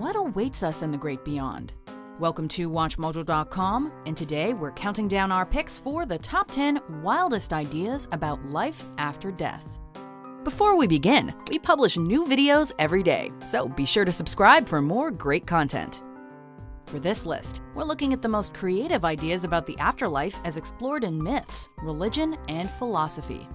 what awaits us in the great beyond? Welcome to WatchMojo.com, and today we're counting down our picks for the top 10 wildest ideas about life after death. Before we begin, we publish new videos every day, so be sure to subscribe for more great content. For this list, we're looking at the most creative ideas about the afterlife as explored in myths, religion, and philosophy.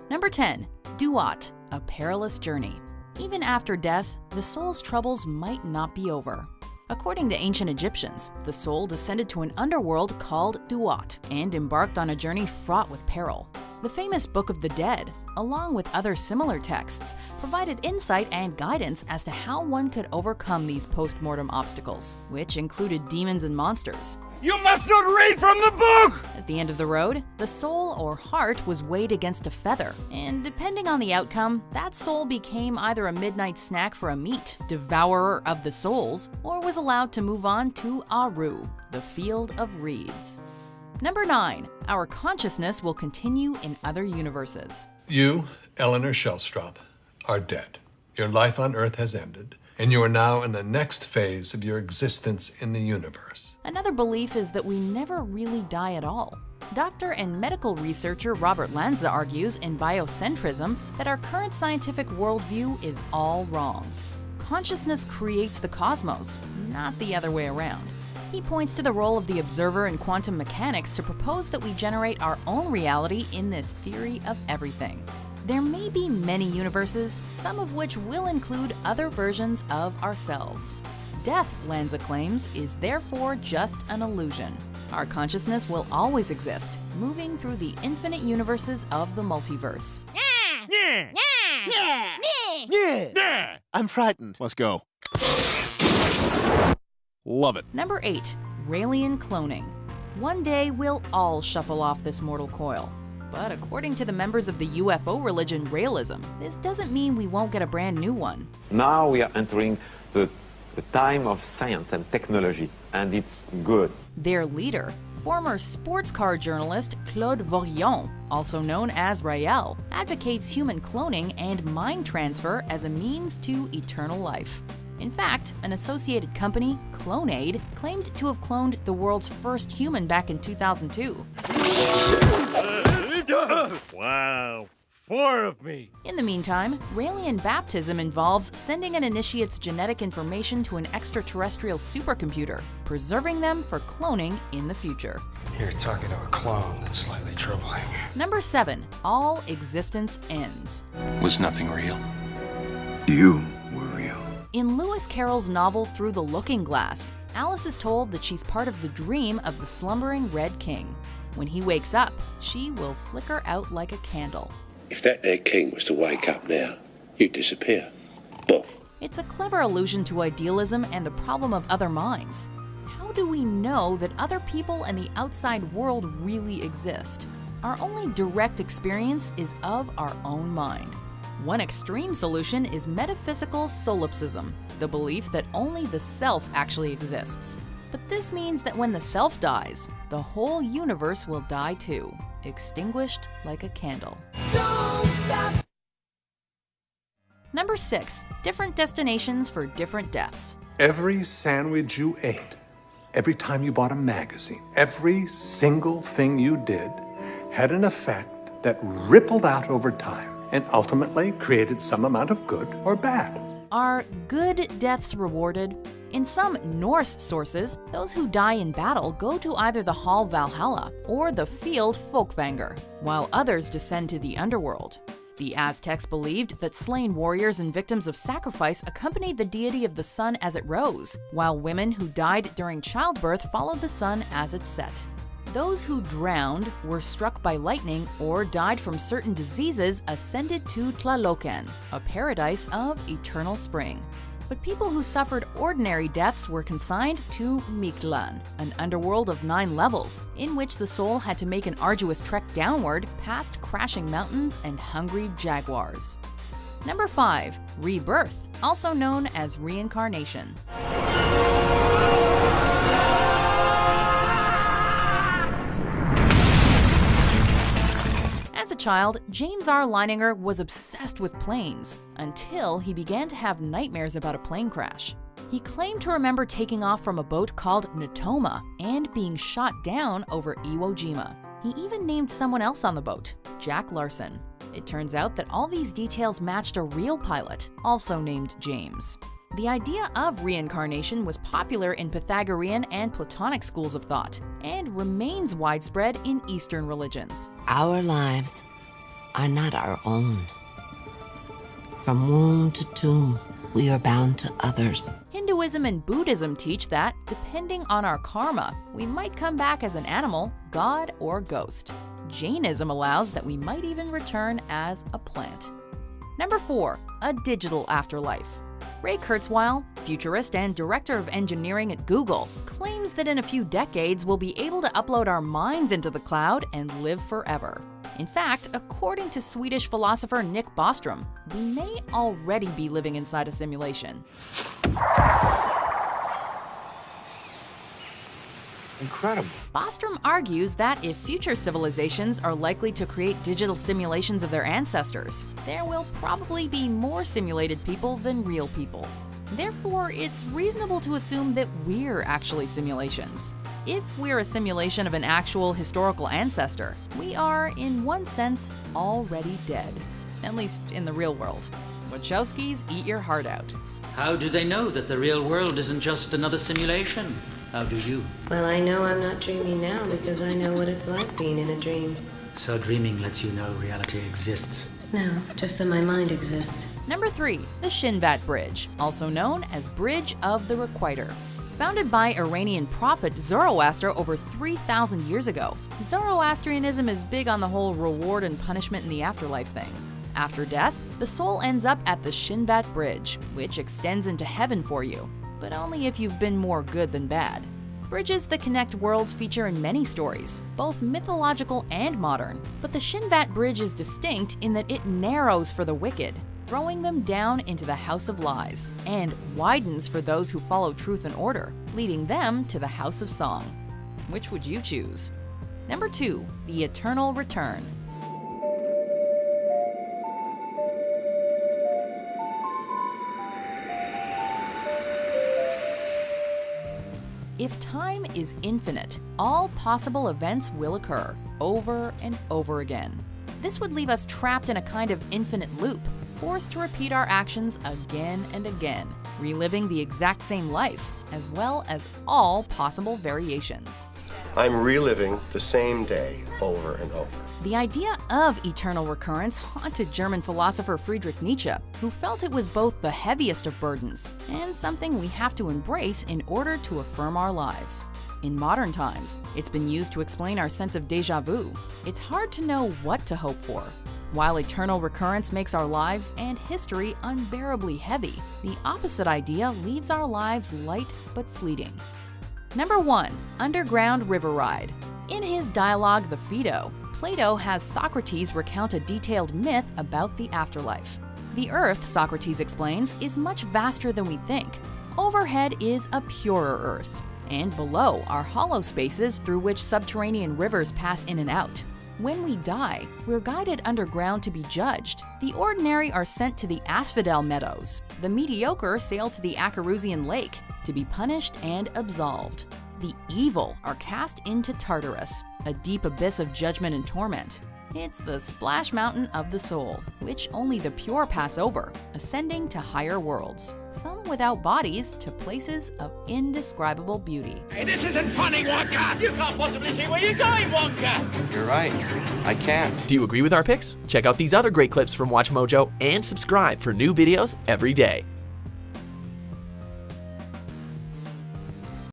Number 10. Duat, a perilous journey. Even after death, the soul's troubles might not be over. According to ancient Egyptians, the soul descended to an underworld called Duat and embarked on a journey fraught with peril. The famous Book of the Dead, along with other similar texts, provided insight and guidance as to how one could overcome these post-mortem obstacles, which included demons and monsters. You must not read from the book! At the end of the road, the soul or heart was weighed against a feather, and depending on the outcome, that soul became either a midnight snack for a meat, devourer of the souls, or was allowed to move on to Aru, the field of reeds. Number 9. Our consciousness will continue in other universes. You, Eleanor Shellstrop, are dead. Your life on Earth has ended, and you are now in the next phase of your existence in the universe. Another belief is that we never really die at all. Doctor and medical researcher Robert Lanza argues in Biocentrism that our current scientific worldview is all wrong. Consciousness creates the cosmos, not the other way around. He points to the role of the observer in quantum mechanics to propose that we generate our own reality in this theory of everything. There may be many universes, some of which will include other versions of ourselves. Death, Lanza claims, is therefore just an illusion. Our consciousness will always exist, moving through the infinite universes of the multiverse. I'm frightened. Let's go. Love it. Number 8. Raelian cloning. One day we'll all shuffle off this mortal coil. But according to the members of the UFO religion Raelism, this doesn't mean we won't get a brand new one. Now we are entering the time of science and technology, and it's good. Their leader, former sports car journalist Claude Vorilhon, also known as Rael, advocates human cloning and mind transfer as a means to eternal life. In fact, an associated company, Clonaid, claimed to have cloned the world's first human back in 2002. Wow. 4 of me. In the meantime, Raelian baptism involves sending an initiate's genetic information to an extraterrestrial supercomputer, preserving them for cloning in the future. You're talking to a clone. That's slightly troubling. Number 7. All existence ends. Was nothing real? You were real. In Lewis Carroll's novel Through the Looking Glass, Alice is told that she's part of the dream of the slumbering Red King. When he wakes up, she will flicker out like a candle. If that there king was to wake up now, you'd disappear. Boom. It's a clever allusion to idealism and the problem of other minds. How do we know that other people and the outside world really exist? Our only direct experience is of our own mind. One extreme solution is metaphysical solipsism, the belief that only the self actually exists. But this means that when the self dies, the whole universe will die too, extinguished like a candle. Don't stop. Number 6. Different destinations for different deaths. Every sandwich you ate, every time you bought a magazine, every single thing you did had an effect that rippled out over time and ultimately created some amount of good or bad. Are good deaths rewarded? In some Norse sources, those who die in battle go to either the Hall Valhalla or the field Folkvanger, while others descend to the underworld. The Aztecs believed that slain warriors and victims of sacrifice accompanied the deity of the sun as it rose, while women who died during childbirth followed the sun as it set. Those who drowned, were struck by lightning, or died from certain diseases ascended to Tlalocan, a paradise of eternal spring. But people who suffered ordinary deaths were consigned to Mictlan, an underworld of 9 levels, in which the soul had to make an arduous trek downward past crashing mountains and hungry jaguars. Number 5. Rebirth, also known as reincarnation. As a child, James R. Leininger was obsessed with planes until he began to have nightmares about a plane crash. He claimed to remember taking off from a boat called Natoma and being shot down over Iwo Jima. He even named someone else on the boat, Jack Larson. It turns out that all these details matched a real pilot, also named James. The idea of reincarnation was popular in Pythagorean and Platonic schools of thought, and remains widespread in Eastern religions. Our lives are not our own. From womb to tomb, we are bound to others. Hinduism and Buddhism teach that, depending on our karma, we might come back as an animal, god, or ghost. Jainism allows that we might even return as a plant. Number 4, a digital afterlife. Ray Kurzweil, futurist and director of engineering at Google, claims that in a few decades we'll be able to upload our minds into the cloud and live forever. In fact, according to Swedish philosopher Nick Bostrom, we may already be living inside a simulation. Incredible. Bostrom argues that if future civilizations are likely to create digital simulations of their ancestors, there will probably be more simulated people than real people. Therefore, it's reasonable to assume that we're actually simulations. If we're a simulation of an actual historical ancestor, we are, in one sense, already dead. At least in the real world. Wachowskis, eat your heart out. How do they know that the real world isn't just another simulation? How do you? Well, I know I'm not dreaming now because I know what it's like being in a dream. So dreaming lets you know reality exists. No, just that my mind exists. Number 3, the Shinvat Bridge, also known as Bridge of the Requiter. Founded by Iranian prophet Zoroaster over 3,000 years ago, Zoroastrianism is big on the whole reward and punishment in the afterlife thing. After death, the soul ends up at the Shinvat Bridge, which extends into heaven for you, but only if you've been more good than bad. Bridges that connect worlds feature in many stories, both mythological and modern, but the Shinvat Bridge is distinct in that it narrows for the wicked, throwing them down into the House of Lies, and widens for those who follow truth and order, leading them to the House of Song. Which would you choose? Number 2, the Eternal Return. If time is infinite, all possible events will occur, over and over again. This would leave us trapped in a kind of infinite loop, forced to repeat our actions again and again, reliving the exact same life, as well as all possible variations. I'm reliving the same day over and over. The idea of eternal recurrence haunted German philosopher Friedrich Nietzsche, who felt it was both the heaviest of burdens and something we have to embrace in order to affirm our lives. In modern times, it's been used to explain our sense of déjà vu. It's hard to know what to hope for. While eternal recurrence makes our lives and history unbearably heavy, the opposite idea leaves our lives light but fleeting. Number 1, Underground River Ride. In his dialogue, The Phaedo, Plato has Socrates recount a detailed myth about the afterlife. The Earth, Socrates explains, is much vaster than we think. Overhead is a purer Earth, and below are hollow spaces through which subterranean rivers pass in and out. When we die, we're guided underground to be judged. The ordinary are sent to the Asphodel Meadows. The mediocre sail to the Acherusian Lake to be punished and absolved. The evil are cast into Tartarus, a deep abyss of judgment and torment. It's the splash mountain of the soul, which only the pure pass over, ascending to higher worlds, some without bodies, to places of indescribable beauty. Hey, this isn't funny, Wonka! You can't possibly see where you're going, Wonka! You're right. I can't. Do you agree with our picks? Check out these other great clips from WatchMojo and subscribe for new videos every day.